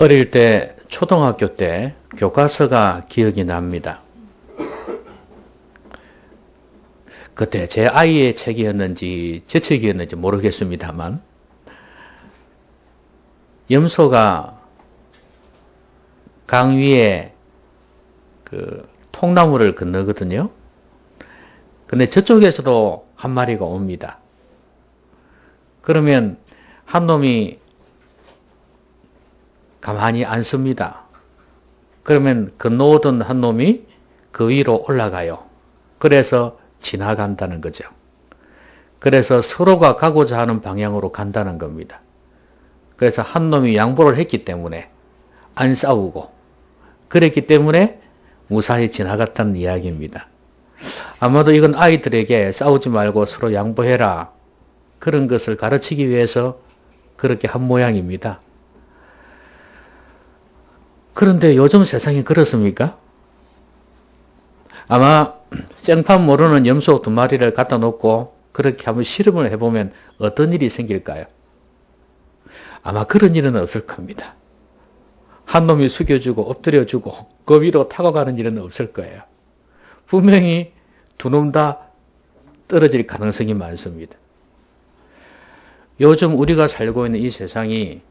어릴 때 초등학교 때 교과서가 기억이 납니다. 그때 제 아이의 책이었는지 제 책이었는지 모르겠습니다만 염소가 강 위에 그 통나무를 건너거든요. 근데 저쪽에서도 한 마리가 옵니다. 그러면 한 놈이 가만히 안 섭니다. 그러면 건너오던 한 놈이 그 위로 올라가요. 그래서 지나간다는 거죠. 그래서 서로가 가고자 하는 방향으로 간다는 겁니다. 그래서 한 놈이 양보를 했기 때문에 안 싸우고 그랬기 때문에 무사히 지나갔다는 이야기입니다. 아마도 이건 아이들에게 싸우지 말고 서로 양보해라 그런 것을 가르치기 위해서 그렇게 한 모양입니다. 그런데 요즘 세상이 그렇습니까? 아마 생판 모르는 염소 2마리를 갖다 놓고 그렇게 한번 실험을 해보면 어떤 일이 생길까요? 아마 그런 일은 없을 겁니다. 한 놈이 숙여주고 엎드려주고 그 위로 타고 가는 일은 없을 거예요. 분명히 두 놈 다 떨어질 가능성이 많습니다. 요즘 우리가 살고 있는 이 세상이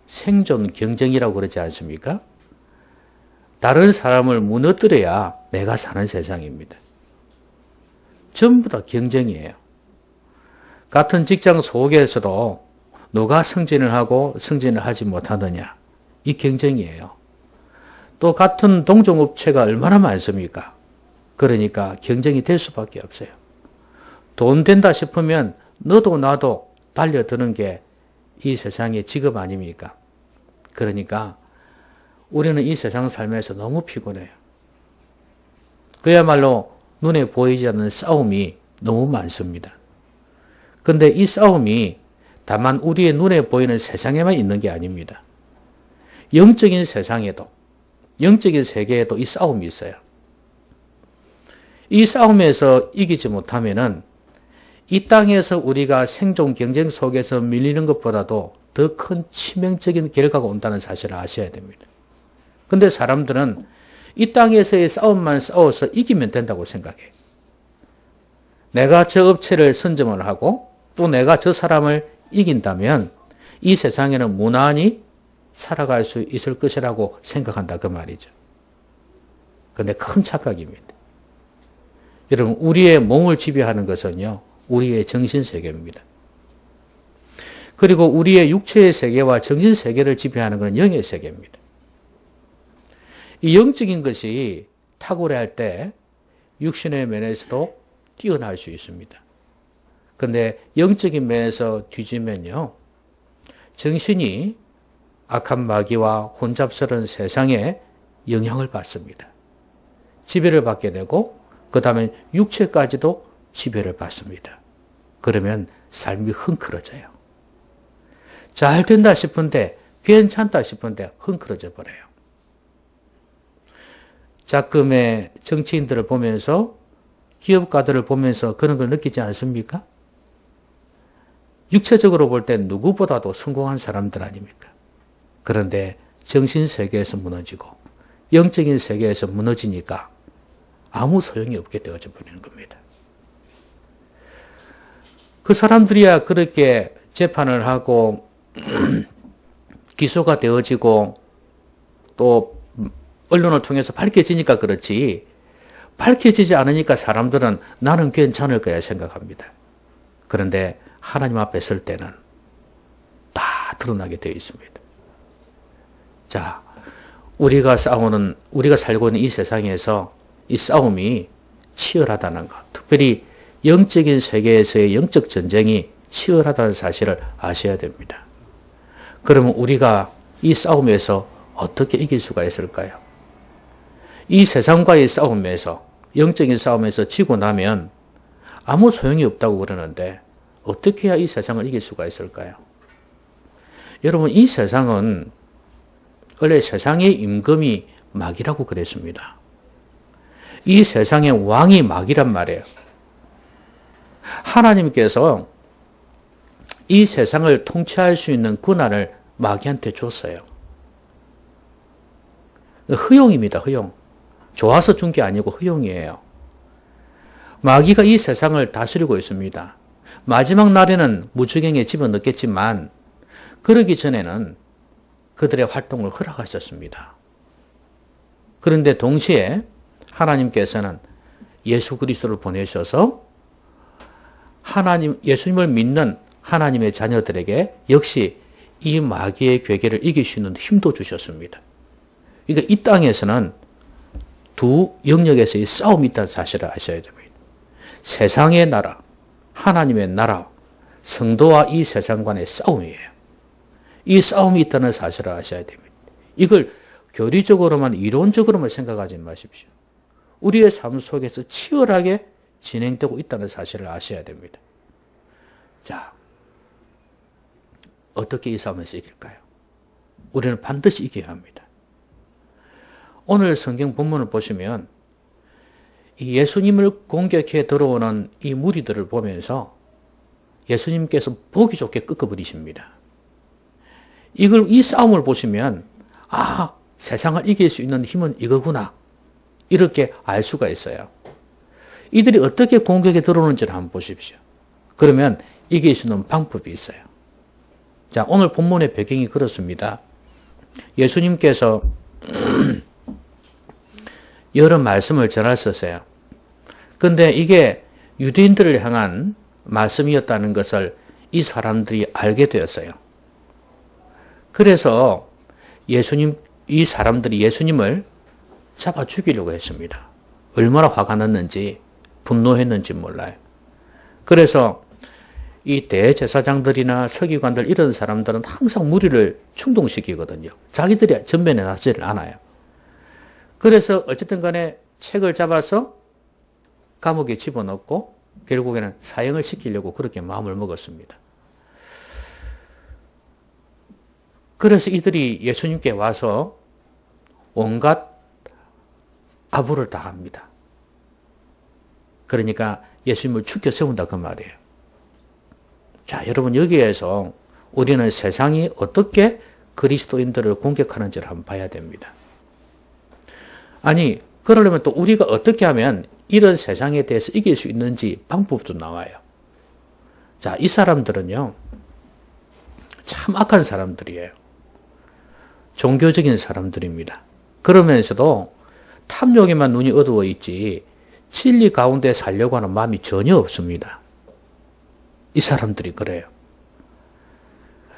생존 경쟁이라고 그러지 않습니까? 다른 사람을 무너뜨려야 내가 사는 세상입니다. 전부 다 경쟁이에요. 같은 직장 속에서도 누가 승진을 하고 승진을 하지 못하느냐 이 경쟁이에요. 또 같은 동종업체가 얼마나 많습니까? 그러니까 경쟁이 될 수밖에 없어요. 돈 된다 싶으면 너도 나도 달려드는 게 이 세상의 직업 아닙니까? 그러니까 우리는 이 세상 살면서 너무 피곤해요. 그야말로 눈에 보이지 않는 싸움이 너무 많습니다. 그런데 이 싸움이 다만 우리의 눈에 보이는 세상에만 있는 게 아닙니다. 영적인 세상에도, 영적인 세계에도 이 싸움이 있어요. 이 싸움에서 이기지 못하면은 이 땅에서 우리가 생존 경쟁 속에서 밀리는 것보다도 더 큰 치명적인 결과가 온다는 사실을 아셔야 됩니다. 근데 사람들은 이 땅에서의 싸움만 싸워서 이기면 된다고 생각해요. 내가 저 업체를 선점을 하고 또 내가 저 사람을 이긴다면 이 세상에는 무난히 살아갈 수 있을 것이라고 생각한다 그 말이죠. 그런데 큰 착각입니다. 여러분 우리의 몸을 지배하는 것은요. 우리의 정신세계입니다. 그리고 우리의 육체의 세계와 정신세계를 지배하는 것은 영의 세계입니다. 이 영적인 것이 탁월할 때 육신의 면에서도 뛰어날 수 있습니다. 그런데 영적인 면에서 뒤지면요. 정신이 악한 마귀와 혼잡스러운 세상에 영향을 받습니다. 지배를 받게 되고 그 다음에 육체까지도 지배를 받습니다. 그러면 삶이 흥크러져요. 잘 된다 싶은데 괜찮다 싶은데 흥크러져 버려요. 작금의 정치인들을 보면서 기업가들을 보면서 그런 걸 느끼지 않습니까? 육체적으로 볼 때 누구보다도 성공한 사람들 아닙니까? 그런데 정신세계에서 무너지고 영적인 세계에서 무너지니까 아무 소용이 없게 되어져 버리는 겁니다. 그 사람들이야 그렇게 재판을 하고 기소가 되어지고 또 언론을 통해서 밝혀지니까 그렇지 밝혀지지 않으니까 사람들은 나는 괜찮을 거야 생각합니다. 그런데 하나님 앞에 설 때는 다 드러나게 되어 있습니다. 자, 우리가 살고 있는 이 세상에서 이 싸움이 치열하다는 것, 특별히 영적인 세계에서의 영적 전쟁이 치열하다는 사실을 아셔야 됩니다. 그러면 우리가 이 싸움에서 어떻게 이길 수가 있을까요? 이 세상과의 싸움에서, 영적인 싸움에서 지고 나면 아무 소용이 없다고 그러는데 어떻게 해야 이 세상을 이길 수가 있을까요? 여러분, 이 세상은 원래 세상의 임금이 마귀라고 그랬습니다. 이 세상의 왕이 마귀란 말이에요. 하나님께서 이 세상을 통치할 수 있는 권한을 마귀한테 줬어요. 허용입니다. 허용. 좋아서 준 게 아니고 허용이에요. 마귀가 이 세상을 다스리고 있습니다. 마지막 날에는 무주경에 집어넣겠지만 그러기 전에는 그들의 활동을 허락하셨습니다. 그런데 동시에 하나님께서는 예수 그리스도를 보내셔서 예수님을 믿는 하나님의 자녀들에게 역시 이 마귀의 괴계를 이길 수 있는 힘도 주셨습니다. 그러니까 이 땅에서는 두 영역에서의 싸움이 있다는 사실을 아셔야 됩니다. 세상의 나라, 하나님의 나라, 성도와 이 세상 간의 싸움이에요. 이 싸움이 있다는 사실을 아셔야 됩니다. 이걸 교리적으로만 이론적으로만 생각하지 마십시오. 우리의 삶 속에서 치열하게 진행되고 있다는 사실을 아셔야 됩니다. 자, 어떻게 이 싸움에서 이길까요? 우리는 반드시 이겨야 합니다. 오늘 성경 본문을 보시면 이 예수님을 공격해 들어오는 이 무리들을 보면서 예수님께서 보기 좋게 꺾어버리십니다. 이 싸움을 보시면 세상을 이길 수 있는 힘은 이거구나 이렇게 알 수가 있어요. 이들이 어떻게 공격에 들어오는지를 한번 보십시오. 그러면 이길 수 있는 방법이 있어요. 자, 오늘 본문의 배경이 그렇습니다. 예수님께서 여러 말씀을 전하셨어요. 근데 이게 유대인들을 향한 말씀이었다는 것을 이 사람들이 알게 되었어요. 그래서 이 사람들이 예수님을 잡아 죽이려고 했습니다. 얼마나 화가 났는지, 분노했는지 몰라요. 그래서 이 대제사장들이나 서기관들 이런 사람들은 항상 무리를 충동시키거든요. 자기들이 전면에 나서지를 않아요. 그래서 어쨌든 간에 책을 잡아서 감옥에 집어넣고 결국에는 사형을 시키려고 그렇게 마음을 먹었습니다. 그래서 이들이 예수님께 와서 온갖 아부를 다 합니다. 그러니까 예수님을 죽여 세운다 그 말이에요. 자, 여러분 여기에서 우리는 세상이 어떻게 그리스도인들을 공격하는지를 한번 봐야 됩니다. 아니, 그러려면 또 우리가 어떻게 하면 이런 세상에 대해서 이길 수 있는지 방법도 나와요. 자, 이 사람들은요, 참 악한 사람들이에요. 종교적인 사람들입니다. 그러면서도 탐욕에만 눈이 어두워 있지 진리 가운데 살려고 하는 마음이 전혀 없습니다. 이 사람들이 그래요.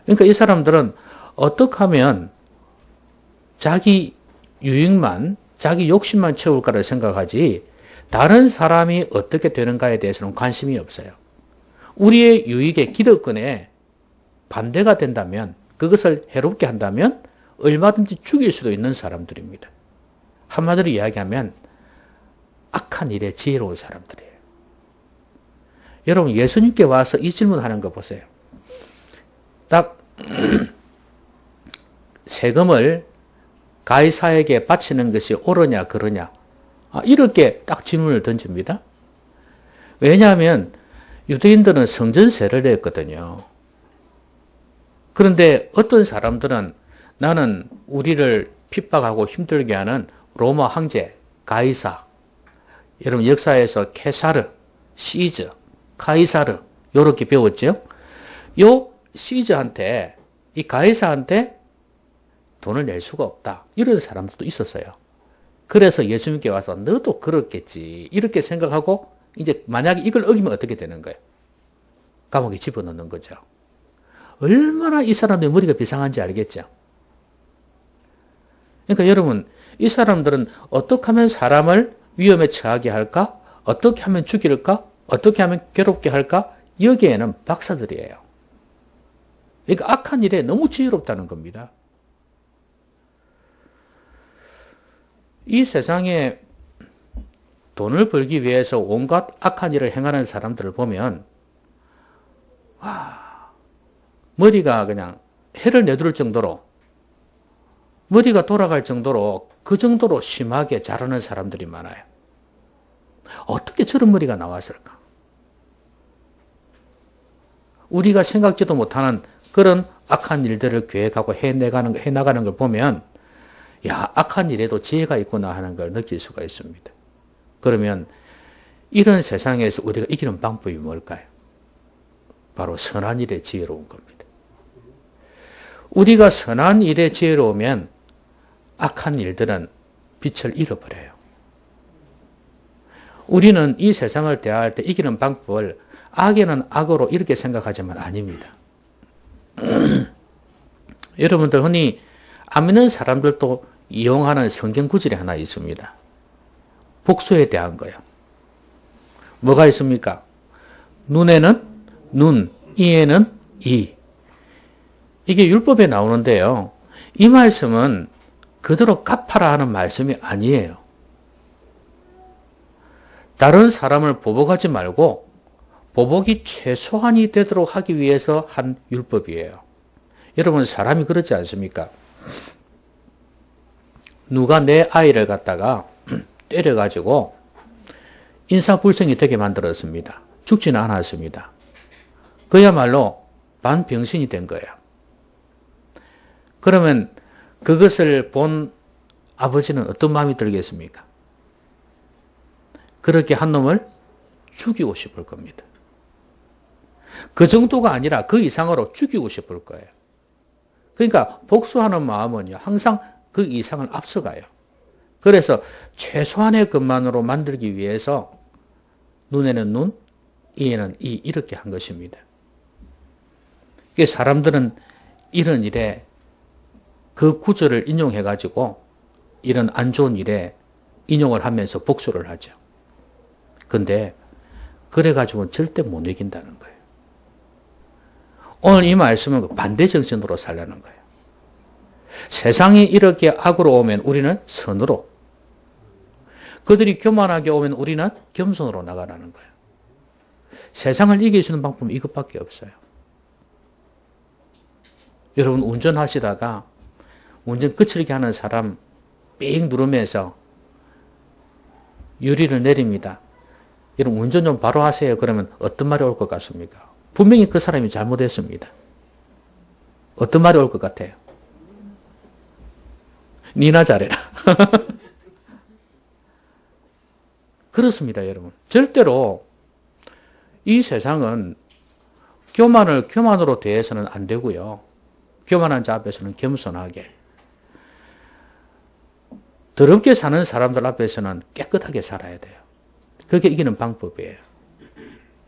그러니까 이 사람들은 어떻게 하면 자기 유익만, 자기 욕심만 채울까를 생각하지 다른 사람이 어떻게 되는가에 대해서는 관심이 없어요. 우리의 유익의 기득권에 반대가 된다면, 그것을 해롭게 한다면 얼마든지 죽일 수도 있는 사람들입니다. 한마디로 이야기하면 악한 일에 지혜로운 사람들이에요. 여러분, 예수님께 와서 이 질문하는 거 보세요. 딱 세금을 가이사에게 바치는 것이 옳으냐 그러냐, 이렇게 딱 질문을 던집니다. 왜냐하면 유대인들은 성전세를 냈거든요. 그런데 어떤 사람들은 나는 우리를 핍박하고 힘들게 하는 로마 황제 가이사, 여러분 역사에서 케사르, 시저, 카이사르 이렇게 배웠죠. 요 시저한테, 이 가이사한테 돈을 낼 수가 없다, 이런 사람들도 있었어요. 그래서 예수님께 와서 너도 그렇겠지 이렇게 생각하고, 이제 만약에 이걸 어기면 어떻게 되는 거예요? 감옥에 집어넣는 거죠. 얼마나 이 사람들의 머리가 비상한지 알겠죠? 그러니까 여러분, 이 사람들은 어떻게 하면 사람을 위험에 처하게 할까? 어떻게 하면 죽일까? 어떻게 하면 괴롭게 할까? 여기에는 박사들이에요. 그러니까 악한 일에 너무 지혜롭다는 겁니다. 이 세상에 돈을 벌기 위해서 온갖 악한 일을 행하는 사람들을 보면 머리가 그냥 해를 내두를 정도로, 머리가 돌아갈 정도로, 그 정도로 심하게 자라는 사람들이 많아요. 어떻게 저런 머리가 나왔을까? 우리가 생각지도 못하는 그런 악한 일들을 계획하고 해나가는 걸 보면 야, 악한 일에도 지혜가 있구나 하는 걸 느낄 수가 있습니다. 그러면 이런 세상에서 우리가 이기는 방법이 뭘까요? 바로 선한 일에 지혜로운 겁니다. 우리가 선한 일에 지혜로우면 악한 일들은 빛을 잃어버려요. 우리는 이 세상을 대할 때 이기는 방법을 악에는 악으로 이렇게 생각하지만 아닙니다. 여러분들 흔히 안 믿는 사람들도 이용하는 성경 구절이 하나 있습니다. 복수에 대한 거예요. 뭐가 있습니까? 눈에는 눈, 이에는 이. 이게 율법에 나오는데요. 이 말씀은 그대로 갚아라 하는 말씀이 아니에요. 다른 사람을 보복하지 말고 보복이 최소한이 되도록 하기 위해서 한 율법이에요. 여러분, 사람이 그렇지 않습니까? 누가 내 아이를 갖다가 때려가지고 인사불성이 되게 만들었습니다. 죽지는 않았습니다. 그야말로 반병신이 된 거예요. 그러면 그것을 본 아버지는 어떤 마음이 들겠습니까? 그렇게 한 놈을 죽이고 싶을 겁니다. 그 정도가 아니라 그 이상으로 죽이고 싶을 거예요. 그러니까 복수하는 마음은요, 항상 그 이상을 앞서가요. 그래서 최소한의 것만으로 만들기 위해서 눈에는 눈, 이에는 이 이렇게 한 것입니다. 사람들은 이런 일에 그 구절을 인용해가지고 이런 안 좋은 일에 인용을 하면서 복수를 하죠. 근데 그래가지고는 절대 못 이긴다는 거예요. 오늘 이 말씀은 반대 정신으로 살라는 거예요. 세상이 이렇게 악으로 오면 우리는 선으로, 그들이 교만하게 오면 우리는 겸손으로 나가라는 거예요. 세상을 이길 수 있는 방법은 이것밖에 없어요. 여러분, 운전하시다가 운전 거칠게 하는 사람 삑 누르면서 유리를 내립니다. 여러분, 운전 좀 바로 하세요. 그러면 어떤 말이 올 것 같습니까? 분명히 그 사람이 잘못했습니다. 어떤 말이 올 것 같아요? 니나 잘해라. 그렇습니다, 여러분. 절대로 이 세상은 교만을 교만으로 대해서는 안 되고요. 교만한 자 앞에서는 겸손하게, 더럽게 사는 사람들 앞에서는 깨끗하게 살아야 돼요. 그게 이기는 방법이에요.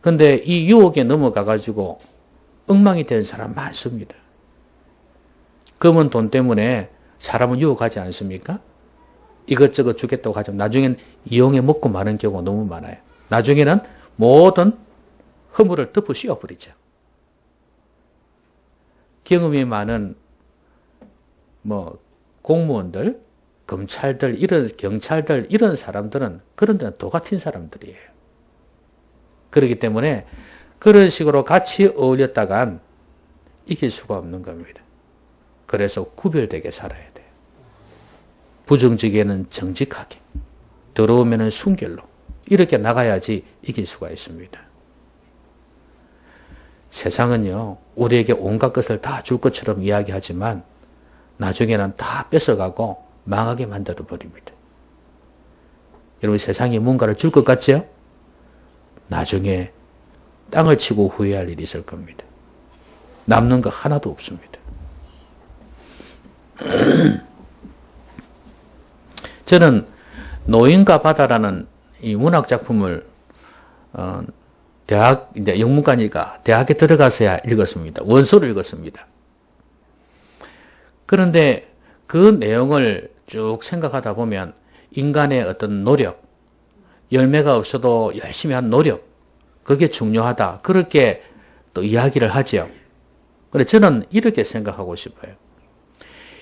근데 이 유혹에 넘어가가지고 엉망이 된 사람 많습니다. 검은 돈 때문에 사람은 유혹하지 않습니까? 이것저것 주겠다고 하지만 나중엔 이용해 먹고 마는 경우가 너무 많아요. 나중에는 모든 허물을 덮어 씌워버리죠. 경험이 많은 공무원들, 검찰들, 경찰들 이런 사람들은 그런 데는 도 같은 사람들이에요. 그렇기 때문에 그런 식으로 같이 어울렸다간 이길 수가 없는 겁니다. 그래서 구별되게 살아야 돼요. 부정직에는 정직하게, 더러우면 순결로 이렇게 나가야지 이길 수가 있습니다. 세상은요, 우리에게 온갖 것을 다 줄 것처럼 이야기하지만 나중에는 다 뺏어가고 망하게 만들어 버립니다. 여러분, 세상이 뭔가를 줄 것 같죠? 나중에 땅을 치고 후회할 일이 있을 겁니다. 남는 거 하나도 없습니다. 저는 노인과 바다라는 이 문학 작품을 이제 영문과니까 대학에 들어가서야 읽었습니다. 원서를 읽었습니다. 그런데 그 내용을 쭉 생각하다 보면 인간의 어떤 노력, 열매가 없어도 열심히 한 노력, 그게 중요하다. 그렇게 또 이야기를 하죠. 그런데 저는 이렇게 생각하고 싶어요.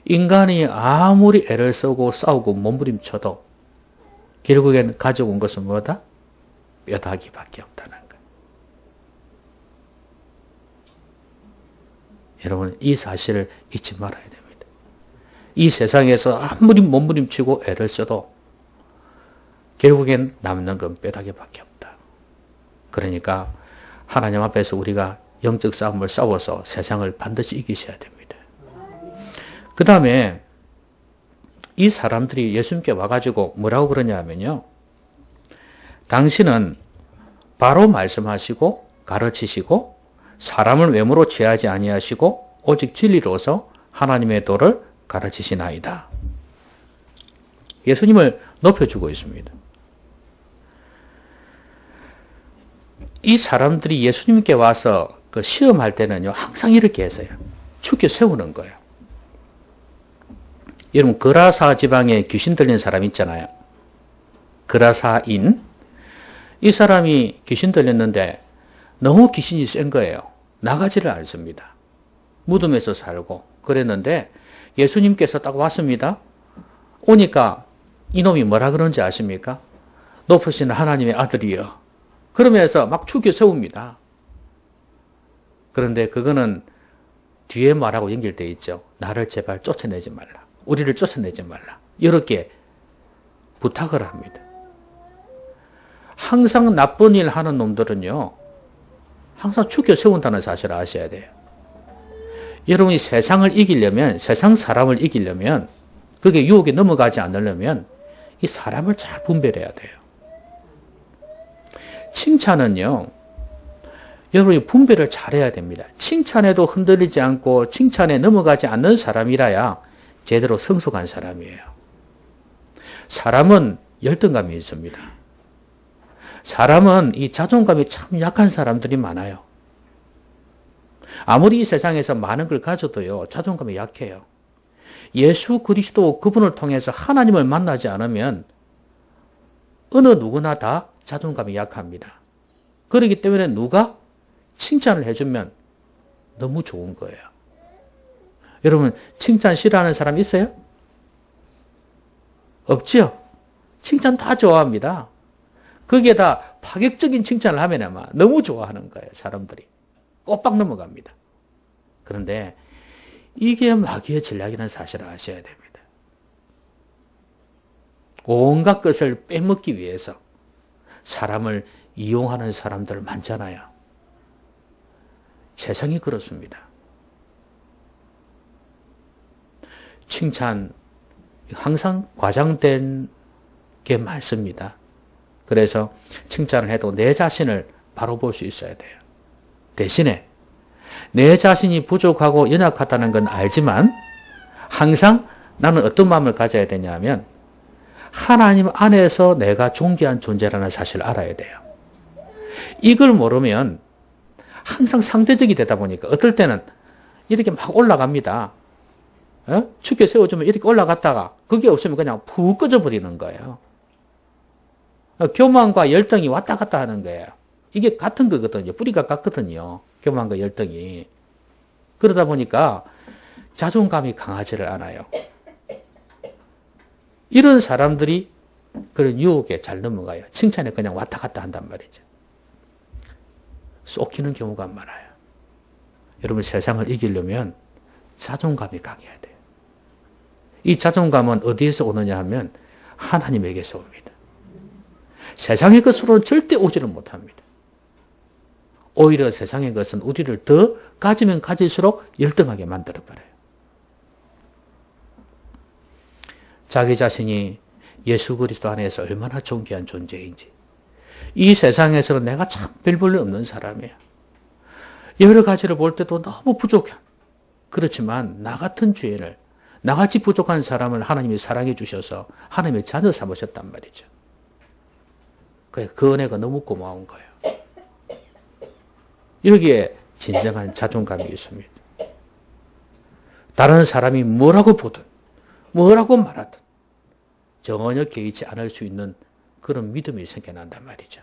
인간이 아무리 애를 쓰고 싸우고 몸부림쳐도 결국엔 가져온 것은 뭐다? 뼈다귀밖에 없다는 거예요. 여러분, 이 사실을 잊지 말아야 됩니다. 이 세상에서 아무리 몸부림치고 애를 써도 결국엔 남는 건 뼈다귀밖에 없다. 그러니까 하나님 앞에서 우리가 영적 싸움을 싸워서 세상을 반드시 이기셔야 됩니다. 그 다음에 이 사람들이 예수님께 와가지고 뭐라고 그러냐 하면요. 당신은 바로 말씀하시고 가르치시고 사람을 외모로 취하지 아니하시고 오직 진리로서 하나님의 도를 가르치시나이다. 예수님을 높여주고 있습니다. 이 사람들이 예수님께 와서 그 시험할 때는요, 항상 이렇게 했어요. 죽여 세우는 거예요. 여러분, 그라사 지방에 귀신 들린 사람 있잖아요. 그라사인. 이 사람이 귀신 들렸는데 너무 귀신이 센 거예요. 나가지를 않습니다. 무덤에서 살고 그랬는데 예수님께서 딱 왔습니다. 오니까 이놈이 뭐라 그런지 아십니까? 높으신 하나님의 아들이여. 그러면서 막 죽여 세웁니다. 그런데 그거는 뒤에 말하고 연결되어 있죠. 나를 제발 쫓아내지 말라. 우리를 쫓아내지 말라. 이렇게 부탁을 합니다. 항상 나쁜 일 하는 놈들은요. 항상 죽여 세운다는 사실을 아셔야 돼요. 여러분이 세상을 이기려면, 세상 사람을 이기려면, 그게 유혹에 넘어가지 않으려면 이 사람을 잘 분별해야 돼요. 칭찬은요. 여러분이 분별을 잘해야 됩니다. 칭찬에도 흔들리지 않고 칭찬에 넘어가지 않는 사람이라야 제대로 성숙한 사람이에요. 사람은 열등감이 있습니다. 사람은 이 자존감이 참 약한 사람들이 많아요. 아무리 이 세상에서 많은 걸 가져도요, 자존감이 약해요. 예수 그리스도 그분을 통해서 하나님을 만나지 않으면 어느 누구나 다 자존감이 약합니다. 그렇기 때문에 누가 칭찬을 해주면 너무 좋은 거예요. 여러분, 칭찬 싫어하는 사람 있어요? 없죠? 칭찬 다 좋아합니다. 거기에다 파격적인 칭찬을 하면 아마 너무 좋아하는 거예요, 사람들이. 꼬박 넘어갑니다. 그런데 이게 마귀의 전략이라는 사실을 아셔야 됩니다. 온갖 것을 빼먹기 위해서 사람을 이용하는 사람들 많잖아요. 세상이 그렇습니다. 칭찬 항상 과장된 게 많습니다. 그래서 칭찬을 해도 내 자신을 바로 볼 수 있어야 돼요. 대신에 내 자신이 부족하고 연약하다는 건 알지만 항상 나는 어떤 마음을 가져야 되냐면 하나님 안에서 내가 존귀한 존재라는 사실을 알아야 돼요. 이걸 모르면 항상 상대적이 되다 보니까 어떨 때는 이렇게 막 올라갑니다. 죽여 세워주면 이렇게 올라갔다가 그게 없으면 그냥 푹 꺼져버리는 거예요. 교만과 열등이 왔다 갔다 하는 거예요. 이게 같은 거거든요. 뿌리가 같거든요. 교만과 열등이. 그러다 보니까 자존감이 강하지를 않아요. 이런 사람들이 그런 유혹에 잘 넘어가요. 칭찬에 그냥 왔다 갔다 한단 말이죠. 쏙히는 경우가 많아요. 여러분, 세상을 이기려면 자존감이 강해야 돼요. 이 자존감은 어디에서 오느냐 하면 하나님에게서 옵니다. 세상의 것으로는 절대 오지를 못합니다. 오히려 세상의 것은 우리를 더 가지면 가질수록 열등하게 만들어버려요. 자기 자신이 예수 그리스도 안에서 얼마나 존귀한 존재인지, 이 세상에서는 내가 참 별 볼 일 없는 사람이에요. 여러 가지를 볼 때도 너무 부족해. 그렇지만 나 같은 죄인을, 나같이 부족한 사람을 하나님이 사랑해 주셔서 하나님의 자녀 삼으셨단 말이죠. 그 은혜가 너무 고마운 거예요. 여기에 진정한 자존감이 있습니다. 다른 사람이 뭐라고 보든 뭐라고 말하든 전혀 개의치 않을 수 있는 그런 믿음이 생겨난단 말이죠.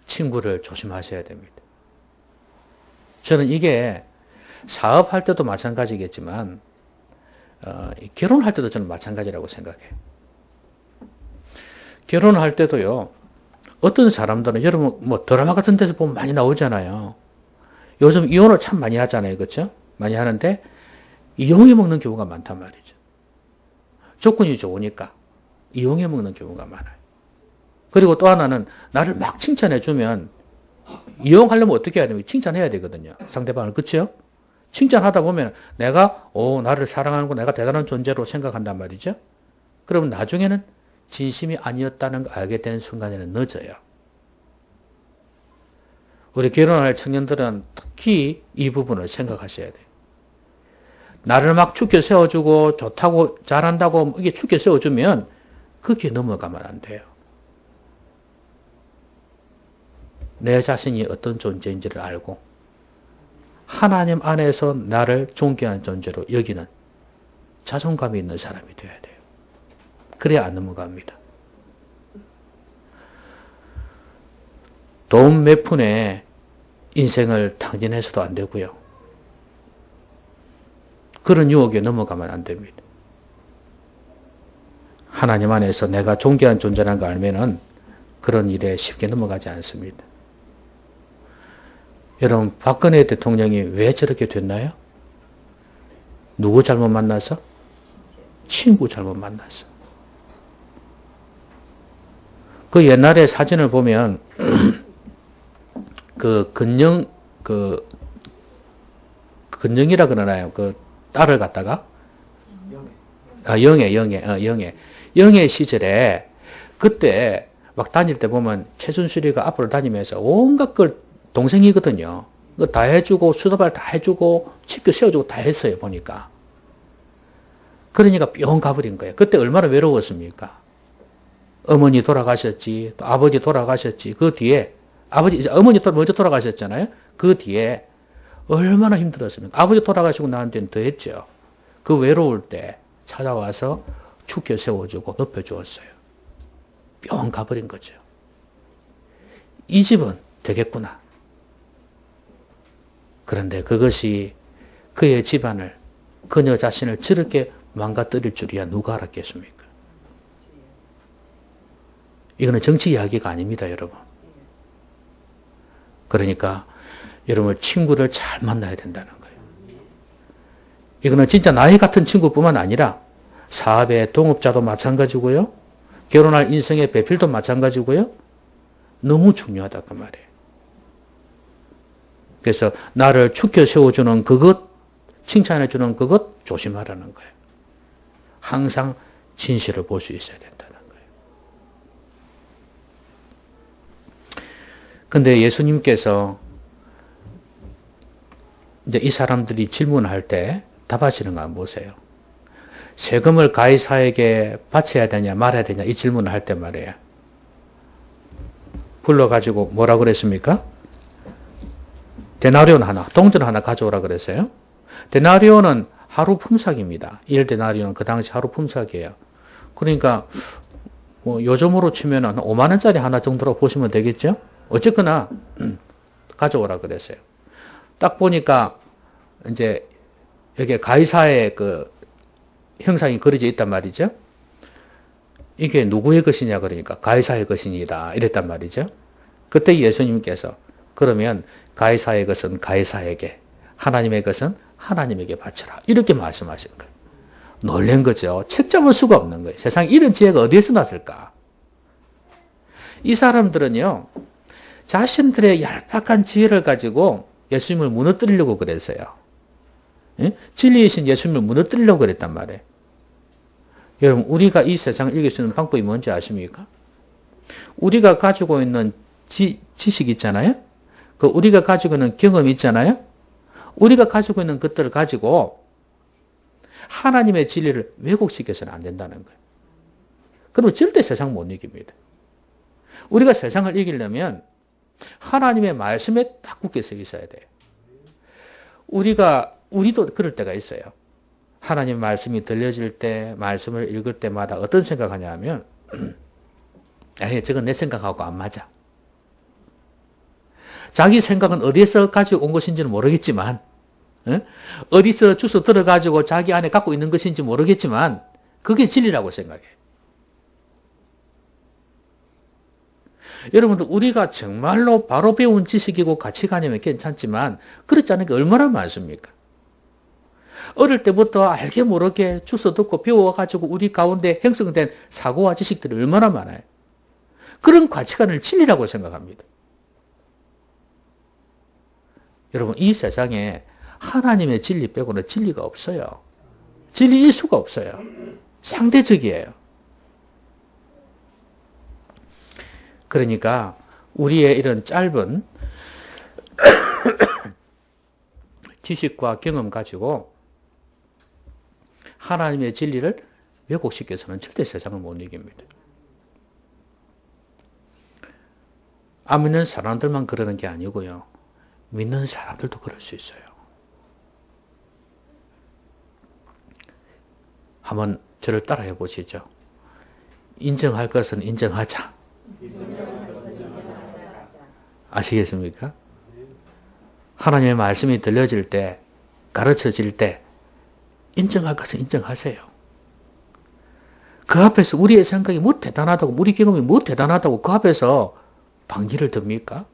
친구를 조심하셔야 됩니다. 저는 이게 사업할 때도 마찬가지겠지만 결혼할 때도 저는 마찬가지라고 생각해요. 결혼할 때도요, 어떤 사람들은 여러분 뭐 드라마 같은 데서 보면 많이 나오잖아요. 요즘 이혼을 참 많이 하잖아요. 그렇죠? 많이 하는데 이용해 먹는 경우가 많단 말이죠. 조건이 좋으니까 이용해 먹는 경우가 많아요. 그리고 또 하나는 나를 막 칭찬해 주면 이용하려면 어떻게 해야 되면 칭찬해야 되거든요. 상대방을. 그렇죠? 칭찬하다 보면 내가 나를 사랑하는구 내가 대단한 존재로 생각한단 말이죠. 그러면 나중에는 진심이 아니었다는 걸 알게 된 순간에는 늦어요. 우리 결혼할 청년들은 특히 이 부분을 생각하셔야 돼요. 나를 막 축켜 세워주고 좋다고 잘한다고 이게 축켜 세워주면 거기에 넘어가면 안 돼요. 내 자신이 어떤 존재인지를 알고 하나님 안에서 나를 존귀한 존재로 여기는 자존감이 있는 사람이 되어야 돼요. 그래야 안 넘어갑니다. 돈 몇 푼에 인생을 탕진해서도 안 되고요. 그런 유혹에 넘어가면 안 됩니다. 하나님 안에서 내가 존귀한 존재라는 걸 알면은 그런 일에 쉽게 넘어가지 않습니다. 여러분, 박근혜 대통령이 왜 저렇게 됐나요? 누구 잘못 만나서? 친구 잘못 만나서. 그 옛날에 사진을 보면 근영이라 그러나요? 그 딸을 갖다가 영애 시절에 그때 막 다닐 때 보면 최순실이가 앞으로 다니면서 온갖 걸 동생이거든요. 그거 다 해주고 수도발 다 해주고 치켜 세워주고 다 했어요 보니까. 그러니까 뿅 가버린 거예요. 그때 얼마나 외로웠습니까? 어머니 돌아가셨지, 또 아버지 돌아가셨지. 그 뒤에 어머니 먼저 돌아가셨잖아요. 그 뒤에 얼마나 힘들었습니까? 아버지 돌아가시고 나한테는 더 했죠. 그 외로울 때 찾아와서 축켜 세워주고 높여주었어요. 뿅 가버린 거죠. 이 집은 되겠구나. 그런데 그것이 그의 집안을, 그녀 자신을 저렇게 망가뜨릴 줄이야 누가 알았겠습니까? 이거는 정치 이야기가 아닙니다, 여러분. 그러니까 여러분 친구를 잘 만나야 된다는 거예요. 이거는 진짜 나이 같은 친구뿐만 아니라 사업의 동업자도 마찬가지고요. 결혼할 인생의 배필도 마찬가지고요. 너무 중요하다 그 말이에요. 그래서 나를 축켜 세워주는 그것, 칭찬해주는 그것 조심하라는 거예요. 항상 진실을 볼 수 있어야 된다는 거예요. 근데 예수님께서 이제 이 사람들이 질문할 때 답하시는 거 한번 보세요. 세금을 가이사에게 바쳐야 되냐 말아야 되냐 이 질문을 할 때 말이에요. 불러가지고 뭐라 그랬습니까? 데나리온 하나, 동전 하나 가져오라 그랬어요. 데나리온은 하루 품삯입니다. 1데나리온은 그 당시 하루 품삯이에요. 그러니까 뭐 요즘으로 치면 한 5만 원짜리 하나 정도로 보시면 되겠죠? 어쨌거나 가져오라 그랬어요. 딱 보니까 이제 여기 가이사의 그 형상이 그려져 있단 말이죠. 이게 누구의 것이냐 그러니까 가이사의 것이니다 이랬단 말이죠. 그때 예수님께서 그러면 가이사의 것은 가이사에게, 하나님의 것은 하나님에게 바쳐라 이렇게 말씀하신 거예요. 놀란 거죠. 책 잡을 수가 없는 거예요. 세상에 이런 지혜가 어디에서 났을까? 이 사람들은요, 자신들의 얄팍한 지혜를 가지고 예수님을 무너뜨리려고 그랬어요. 예? 진리이신 예수님을 무너뜨리려고 그랬단 말이에요. 여러분, 우리가 이 세상을 이길 수 있는 방법이 뭔지 아십니까? 우리가 가지고 있는 지식 있잖아요? 그 우리가 가지고 있는 경험 있잖아요? 우리가 가지고 있는 것들을 가지고 하나님의 진리를 왜곡시켜서는 안 된다는 거예요. 그러면 절대 세상 못 이깁니다. 우리가 세상을 이기려면 하나님의 말씀에 딱 굳게서 있어야 돼요. 우리도 그럴 때가 있어요. 하나님 말씀이 들려질 때, 말씀을 읽을 때마다 어떤 생각하냐 하면, 저건 내 생각하고 안 맞아. 자기 생각은 어디에서 가지고 온 것인지는 모르겠지만, 어디서 주워 들어가지고 자기 안에 갖고 있는 것인지 모르겠지만, 그게 진리라고 생각해. 여러분들, 우리가 정말로 바로 배운 지식이고 가치관이면 괜찮지만, 그렇지 않은 게 얼마나 많습니까? 어릴 때부터 알게 모르게 주워 듣고 배워가지고 우리 가운데 형성된 사고와 지식들이 얼마나 많아요. 그런 가치관을 진리라고 생각합니다. 여러분, 이 세상에 하나님의 진리 빼고는 진리가 없어요. 진리일 수가 없어요. 상대적이에요. 그러니까 우리의 이런 짧은 지식과 경험 가지고 하나님의 진리를 왜곡시켜서는 절대 세상을 못 이깁니다. 안 믿는 사람들만 그러는 게 아니고요. 믿는 사람들도 그럴 수 있어요. 한번 저를 따라해 보시죠. 인정할 것은 인정하자. 아시겠습니까? 하나님의 말씀이 들려질 때, 가르쳐질 때 인정할 것은 인정하세요. 그 앞에서 우리의 생각이 뭐 대단하다고, 우리 경험이 뭐 대단하다고 그 앞에서 반기를 듭니까?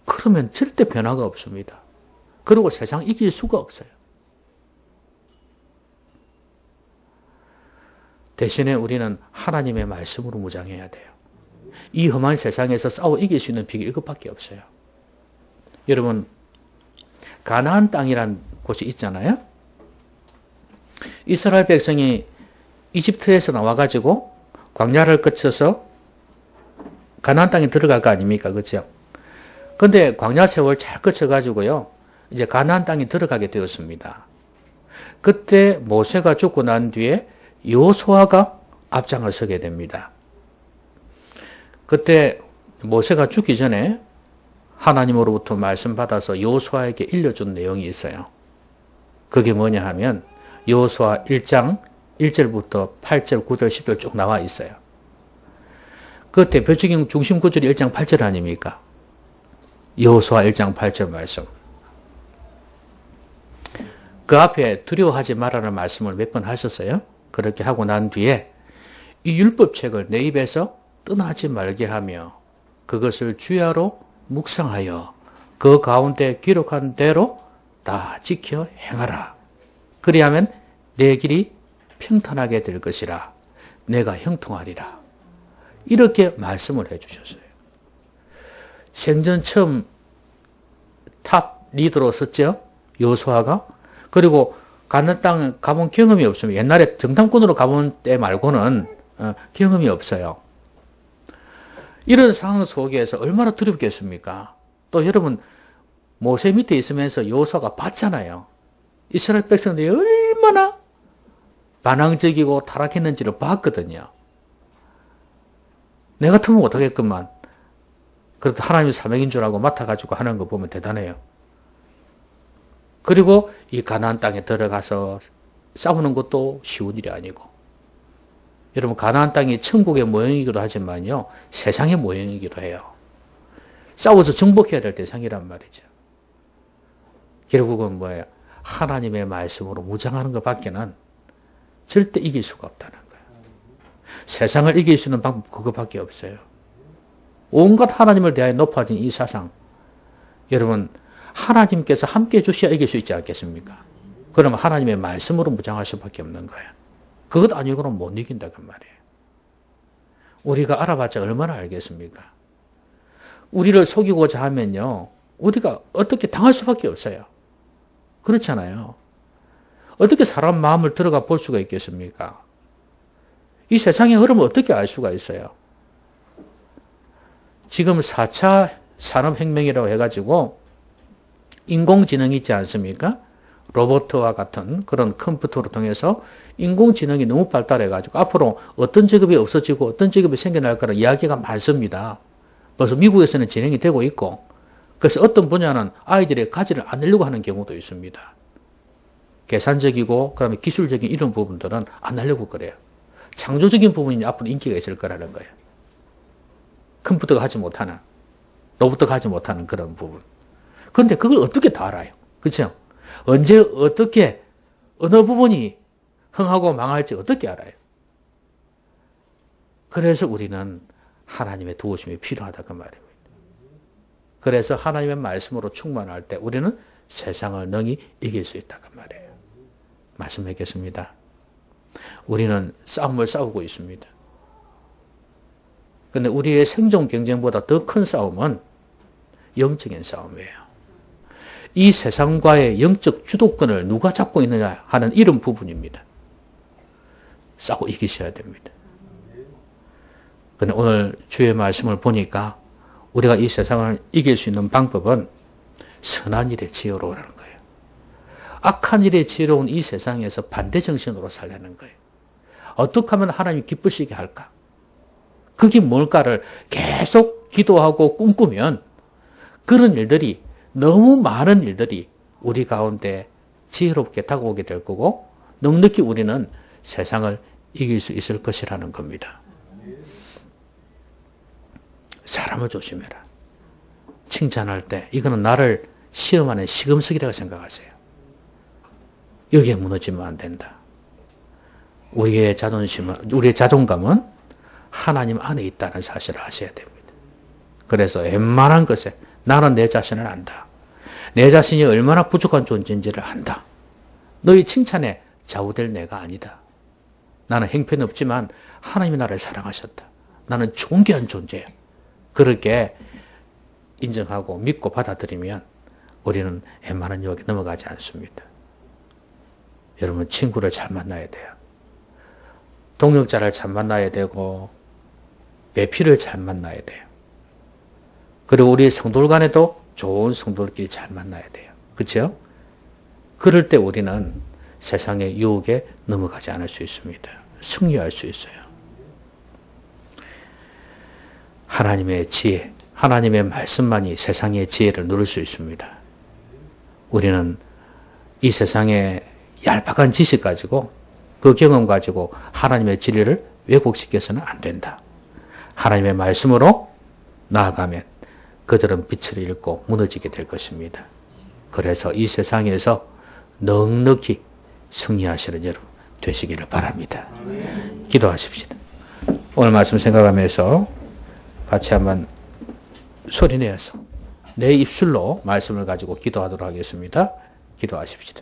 그러면 절대 변화가 없습니다. 그리고 세상 이길 수가 없어요. 대신에 우리는 하나님의 말씀으로 무장해야 돼요. 이 험한 세상에서 싸워 이길 수 있는 비결이 이것밖에 없어요. 여러분, 가나안 땅이란 곳이 있잖아요. 이스라엘 백성이 이집트에서 나와가지고 광야를 거쳐서 가나안 땅에 들어갈 거 아닙니까? 그렇죠? 근데 광야 세월 잘 거쳐가지고요. 이제 가나안 땅에 들어가게 되었습니다. 그때 모세가 죽고 난 뒤에 여호수아가 앞장을 서게 됩니다. 그때 모세가 죽기 전에 하나님으로부터 말씀 받아서 여호수아에게 일려준 내용이 있어요. 그게 뭐냐 하면 여호수아 1장 1절부터 8절, 9절, 10절 쭉 나와 있어요. 그 대표적인 중심 구절이 1장 8절 아닙니까? 여호수아 1장 8절 말씀. 그 앞에 두려워하지 말라는 말씀을 몇 번 하셨어요. 그렇게 하고 난 뒤에 이 율법책을 내 입에서 떠나지 말게 하며 그것을 주야로 묵상하여 그 가운데 기록한 대로 다 지켜 행하라. 그리하면 내 길이 평탄하게 될 것이라. 내가 형통하리라. 이렇게 말씀을 해주셨어요. 생전 처음 탑 리더로 섰죠. 여호수아가. 그리고 가나안 땅 가본 경험이 없습니다. 옛날에 정탐꾼으로 가본 때 말고는 경험이 없어요. 이런 상황 속에서 얼마나 두렵겠습니까? 또 여러분 모세 밑에 있으면서 여호수아가 봤잖아요. 이스라엘 백성들이 얼마나 반항적이고 타락했는지를 봤거든요. 내 같으면 못하겠구만. 그래도 하나님의 사명인 줄 알고 맡아가지고 하는 거 보면 대단해요. 그리고 이 가나안 땅에 들어가서 싸우는 것도 쉬운 일이 아니고, 여러분 가나안 땅이 천국의 모형이기도 하지만요 세상의 모형이기도 해요. 싸워서 정복해야 될 대상이란 말이죠. 결국은 뭐예요? 하나님의 말씀으로 무장하는 것밖에는 절대 이길 수가 없다는 거예요. 세상을 이길 수 있는 방법 그것밖에 없어요. 온갖 하나님을 대하여 높아진 이 사상, 여러분 하나님께서 함께 해주셔야 이길 수 있지 않겠습니까? 그러면 하나님의 말씀으로 무장할 수밖에 없는 거예요. 그것 아니고는 못 이긴다고 말이에요. 우리가 알아봤자 얼마나 알겠습니까? 우리를 속이고자 하면요 우리가 어떻게 당할 수밖에 없어요. 그렇잖아요. 어떻게 사람 마음을 들어가 볼 수가 있겠습니까? 이 세상의 흐름을 어떻게 알 수가 있어요? 지금 4차 산업혁명이라고 해가지고 인공지능이 있지 않습니까? 로봇과 같은 그런 컴퓨터를 통해서 인공지능이 너무 발달해가지고 앞으로 어떤 직업이 없어지고 어떤 직업이 생겨날까라는 이야기가 많습니다. 벌써 미국에서는 진행이 되고 있고, 그래서 어떤 분야는 아이들의 가지를 않으려고 하는 경우도 있습니다. 계산적이고 그다음에 기술적인 이런 부분들은 안 하려고 그래요. 창조적인 부분이 앞으로 인기가 있을 거라는 거예요. 컴퓨터가 하지 못하는, 로봇가 하지 못하는 그런 부분. 그런데 그걸 어떻게 다 알아요? 그렇죠? 언제 어떻게 어느 부분이 흥하고 망할지 어떻게 알아요? 그래서 우리는 하나님의 도우심이 필요하다 그 말입니다. 그래서 하나님의 말씀으로 충만할 때 우리는 세상을 능히 이길 수 있다 그 말이에요. 말씀하겠습니다. 우리는 싸움을 싸우고 있습니다. 그런데 우리의 생존 경쟁보다 더 큰 싸움은 영적인 싸움이에요. 이 세상과의 영적 주도권을 누가 잡고 있느냐 하는 이런 부분입니다. 싸고 이기셔야 됩니다. 그런데 오늘 주의 말씀을 보니까 우리가 이 세상을 이길 수 있는 방법은 선한 일에 지혜로우라는 거예요. 악한 일에 지혜로운 이 세상에서 반대정신으로 살려는 거예요. 어떻게 하면 하나님이 기쁘시게 할까? 그게 뭘까를 계속 기도하고 꿈꾸면 그런 일들이, 너무 많은 일들이 우리 가운데 지혜롭게 다가오게 될 거고 넉넉히 우리는 세상을 이길 수 있을 것이라는 겁니다. 사람을 조심해라. 칭찬할 때 이거는 나를 시험하는 시금석이라고 생각하세요. 여기에 무너지면 안 된다. 우리의 자존심은, 우리의 자존감은 하나님 안에 있다는 사실을 아셔야 됩니다. 그래서 웬만한 것에 나는 내 자신을 안다. 내 자신이 얼마나 부족한 존재인지를 안다. 너희 칭찬에 좌우될 내가 아니다. 나는 형편없지만 하나님이 나를 사랑하셨다. 나는 존귀한 존재야. 그렇게 인정하고 믿고 받아들이면 우리는 웬만한 유혹에 넘어가지 않습니다. 여러분, 친구를 잘 만나야 돼요. 동역자를 잘 만나야 되고 배필을 잘 만나야 돼요. 그리고 우리 성도들 간에도 좋은 성도들끼리 잘 만나야 돼요. 그렇죠? 그럴 때 우리는 세상의 유혹에 넘어가지 않을 수 있습니다. 승리할 수 있어요. 하나님의 지혜, 하나님의 말씀만이 세상의 지혜를 누릴 수 있습니다. 우리는 이 세상의 얄팍한 지식 가지고, 그 경험 가지고 하나님의 진리를 왜곡시켜서는 안 된다. 하나님의 말씀으로 나아가면 그들은 빛을 잃고 무너지게 될 것입니다. 그래서 이 세상에서 넉넉히 승리하시는 여러분 되시기를 바랍니다. 기도하십시다. 오늘 말씀 생각하면서 같이 한번 소리내어서 내 입술로 말씀을 가지고 기도하도록 하겠습니다. 기도하십시다.